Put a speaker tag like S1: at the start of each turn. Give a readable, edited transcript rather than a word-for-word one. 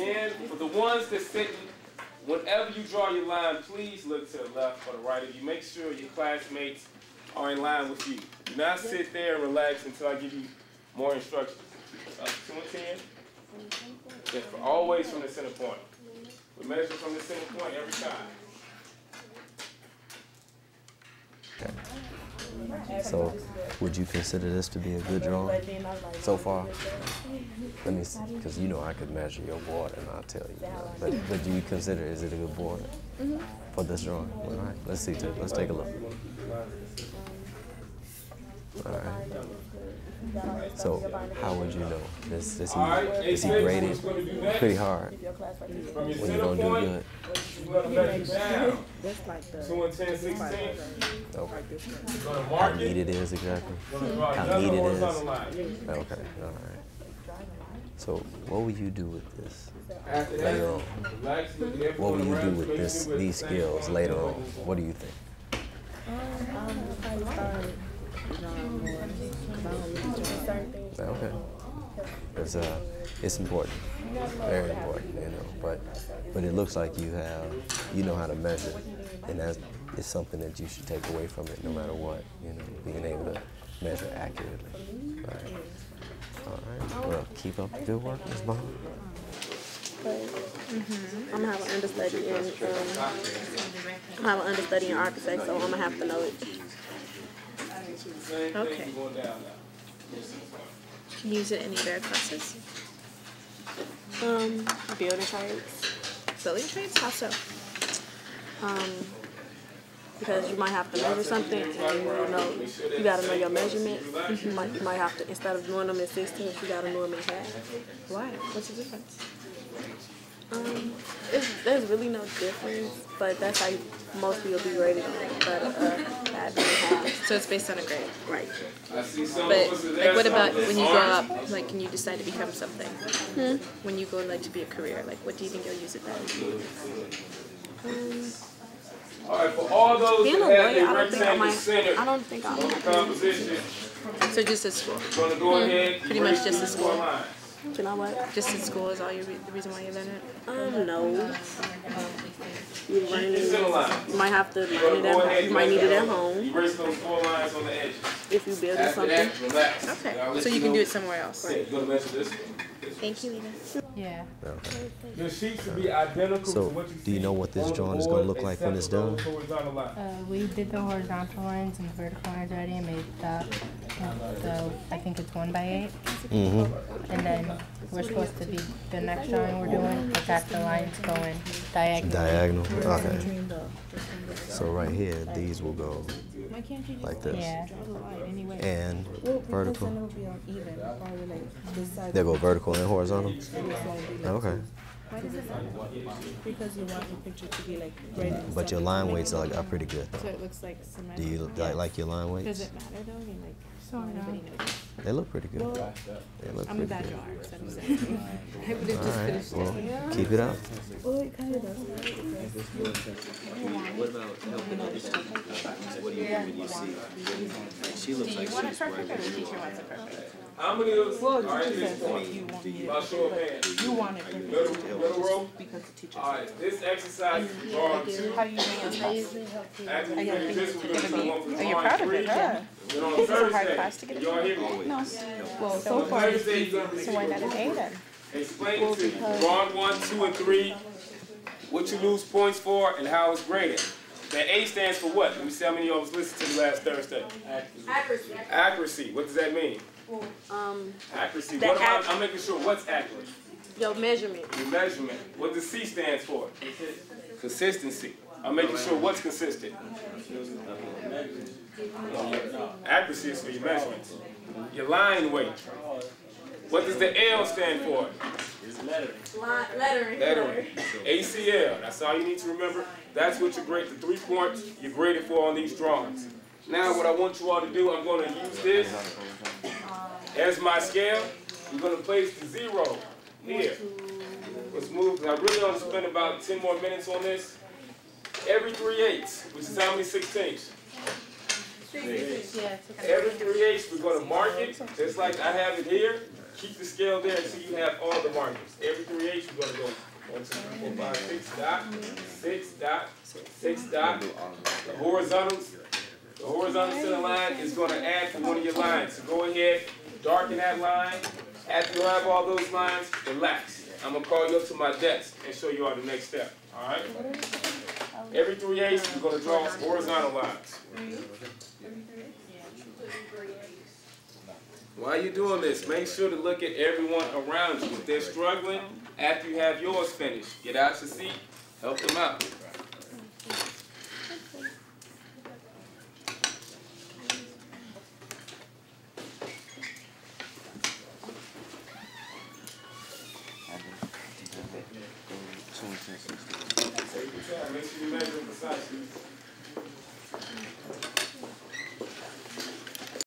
S1: Again, for the ones that sitting, whenever you draw your line, please look to the left or the right of you. Make sure your classmates are in line with you. Do not sit there and relax until I give you more instructions. 2 and 10. Yes, always from the center point. We measure from the center point every time.
S2: Okay. So, would you consider this to be a good drawing so far? Let me see, because you know I could measure your board and I'll tell you. But do you consider, is it a good board for this drawing? All right, let's see, let's take a look. All right. So, how would you know? Is he graded pretty hard when you don't do good?
S1: Two and 10, 16.
S2: Okay. How neat it is exactly? How neat it is? Okay, all right. So, what will you do with this later on? What will you do with these skills later on? What do you think? Okay. It's important, very important, you know. But it looks like you know how to measure, and that is something that you should take away from it, no matter what. You know, being able to measure accurately. All right. Well, keep up the good work, Ms. Bond.
S3: I'm gonna have an understudy in architect, so I'm gonna have to know it.
S4: Okay. Can you use it in any of their classes?
S3: Building trades.
S4: Building trades? How so?
S3: Because you might have to measure something, and you gotta know your measurements. You might have to, instead of doing them in 16, you gotta know them in half.
S4: Why? What's the difference?
S3: There's really no difference, but that's how most people be graded on. But
S4: so it's based on a grade,
S3: right?
S4: But like, what about when you grow up? Like, can you decide to become something? When you go like to be a career, like, what do you think you'll use it then?
S1: All right, for all those
S3: being a
S1: that have
S3: lawyer,
S1: a rectangle center
S3: I don't think I might.
S1: composition,
S4: so just at school.
S1: You're gonna go ahead.
S4: Pretty much just at school.
S3: Can I what?
S4: Just at school is all the reason why you learn it?
S3: No. You learn it. You might have to learn it at home. You might need it at home.
S1: Erase those 4 lines on the edge.
S3: If you build something.
S4: Okay. So you can do it somewhere else.
S1: You're gonna measure this.
S4: Thank you, Lena.
S5: Yeah.
S2: Okay.
S1: The sheet should be identical
S2: So,
S1: to what you
S2: do you know what this drawing is going to look like when it's done?
S5: We did the horizontal lines and the vertical lines already and made that. So I think it's 1 by 8. And then we're supposed to be, the next drawing we're doing, it's got the lines going diagonal.
S2: Diagonal? Okay. So right here, these will go like this.
S5: Yeah.
S2: And vertical. They'll go vertical and horizontal? Okay.
S6: Because you want your picture to be like right.
S2: But your line weights are pretty good
S6: So
S2: though.
S6: it looks like cement.
S2: Do you like your line weights?
S6: Does it matter though? I mean, like,
S2: They look pretty good. They look
S6: I'm
S2: pretty
S6: a bad
S2: good.
S6: drawer, so I'm saying. I would have just finished it.
S2: Well, keep it up.
S6: Well, it kind of does.
S7: What about helping other students? What do you do when you see? Like, she looks like she's right.
S1: How many of us
S6: Well,
S1: are
S6: the
S1: in
S6: teacher
S1: this
S6: says
S1: point?
S6: that you want it.
S1: By show of hands.
S6: You want it perfect.
S1: Middle row?
S6: Because the teacher
S1: All right, this exercise is drawing 2.
S6: How do you make it?
S1: After you finish this, we're going to do one for
S6: You're proud of it, huh?
S1: Then on
S6: This is a hard
S1: Thursday,
S6: class to get
S1: y'all hear me?
S6: No. Well, so far it's
S1: Thursday,
S6: easy.
S1: you're going to
S6: So why not an A then?
S1: explain it to you. Drawing 1, 2, and 3, what you lose points for, and how it's graded. The A stands for what? Let me see how many of us listened to the last Thursday.
S3: Accuracy.
S1: Accuracy. What does that mean? Accuracy. What I'm making sure what's accurate.
S3: Your measurement.
S1: Your measurement. What does C stand for? Consistency. I'm making sure what's consistent. Accuracy is for your measurements. Your line weight. What does the L stand for?
S3: Lettering.
S1: Lettering. ACL. That's all you need to remember. That's what you grade the 3 points you're graded for on these drawings. Now what I want you all to do, I'm going to use this as my scale. I'm going to place the 0 here. Let's move. I really want to spend about 10 more minutes on this. Every 3/8, which is how many 16ths? Every 3/8, we're going to mark it, just like I have it here. Keep the scale there until you have all the markers. Every 3/8 you're gonna go 1, 2, 3, 4, 5, 6 dot, 6 dot, 6 dot. The horizontal center line is gonna add for one of your lines. So go ahead, darken that line. After you have all those lines, relax. I'm gonna call you up to my desk and show you all the next step. All right? Every 3/8 you're gonna draw horizontal lines. While you're doing this, make sure to look at everyone around you. If they're struggling, after you have yours finished, get out your seat, help them out.